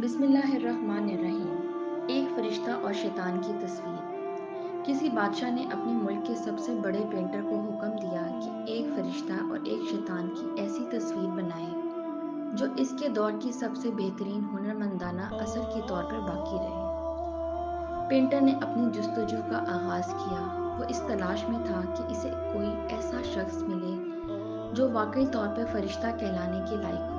बिस्मिल्लाहिर्रहमानिर्रहीम। एक फरिश्ता और शैतान की तस्वीर। किसी बादशाह ने अपने मुल्क के सबसे बड़े पेंटर को हुक्म दिया कि एक फरिश्ता और एक शैतान की ऐसी तस्वीर बनाए जो इसके दौर की सबसे बेहतरीन हुनरमंदाना असर के तौर पर बाकी रहे। पेंटर ने अपनी जुस्तजू का आगाज किया। वो इस तलाश में था कि इसे कोई ऐसा शख्स मिले जो वाकई तौर पर फरिश्ता कहलाने के लायक हो।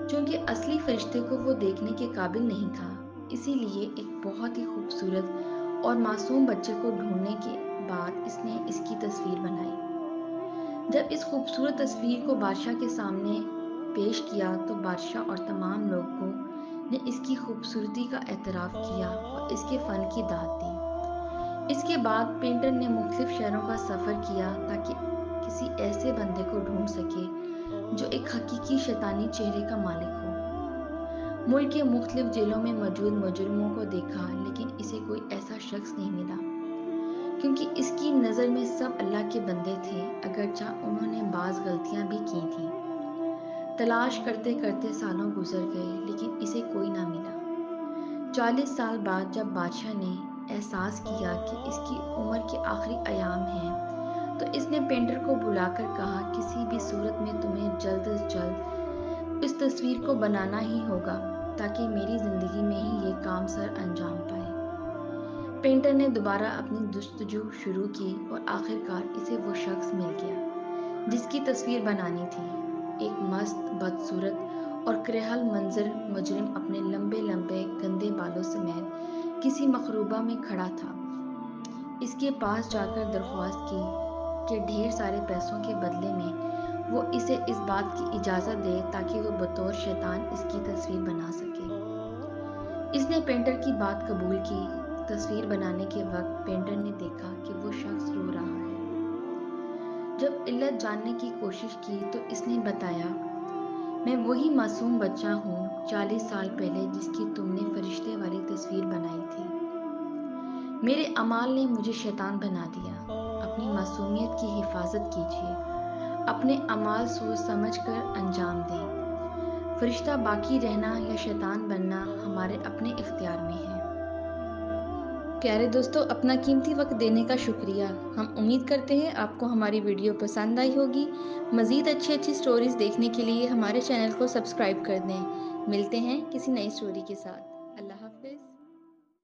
चूंकि असली फरिश्ते को वो देखने के काबिल नहीं था, इसीलिए एक बहुत ही खूबसूरत और मासूम बच्चे को ढूंढने के बाद इसने इसकी तस्वीर बनाई। जब इस खूबसूरत तस्वीर को बादशाह के सामने पेश किया तो बादशाह और तमाम लोगों ने इसकी खूबसूरती का एतराफ़ किया और इसके फ़न की दाद दी। इसके बाद पेंटर ने मुख्तलिफ शहरों का सफ़र किया ताकि किसी ऐसे बंदे को ढूंढ सके जो एक हकीकी शैतानी चेहरे का मालिक हो। मुल्क के मुख्तलिफ जेलों में मौजूद मुजरिमों को देखा, लेकिन इसे कोई ऐसा शख्स नहीं मिला, क्योंकि इसकी नज़र में सब अल्लाह के बंदे थे, अगरचा उन्होंने बाज़ गलतियां भी की थीं। तलाश करते करते सालों गुजर गए, लेकिन इसे कोई ना मिला। 40 साल बाद जब बादशाह ने एहसास किया कि इसकी उम्र के आखिरी अयाम हैं, तो इसने पेंटर को बुलाकर कहा, किसी भी सूरत में तुम्हें जल्द से जल्द इस तस्वीर को बनाना ही होगा ताकि मेरी ज़िंदगी में ही ये काम सर अंजाम पाए। पेंटर ने दोबारा अपनी जुस्तजू शुरू की और आखिरकार इसे वो शख्स मिल गया जिसकी तस्वीर बनानी थी। एक मस्त, बदसूरत और क्रहल मंजर मुजरिम अपने लंबे लंबे गंदे बालों समेत किसी मखरूबा में खड़ा था। इसके पास जाकर दरख्वास्त की कि ढेर सारे पैसों के बदले में वो इसे इस बात की इजाज़त दे ताकि वो बतौर शैतान इसकी तस्वीर बना सके। इसने पेंटर की बात कबूल की। तस्वीर बनाने के वक्त पेंटर ने देखा कि वो शख्स रो रहा है। जब इल्लत जानने की कोशिश की तो इसने बताया, मैं वही मासूम बच्चा हूँ 40 साल पहले जिसकी तुमने फरिश्ते वाली तस्वीर बनाई थी। मेरे अमाल ने मुझे शैतान बना दिया। अपनी मासूमियत की हिफाजत कीजिए। अपने अमाल सोच समझ कर अंजाम दें। फरिश्ता बाकी रहना या शैतान बनना हमारे अपने इख्तियार में है। प्यारे दोस्तों, अपना कीमती वक्त देने का शुक्रिया। हम उम्मीद करते हैं आपको हमारी वीडियो पसंद आई होगी। मज़ीद अच्छी स्टोरीज़ देखने के लिए हमारे चैनल को सब्सक्राइब कर दें। मिलते हैं किसी नई स्टोरी के साथ।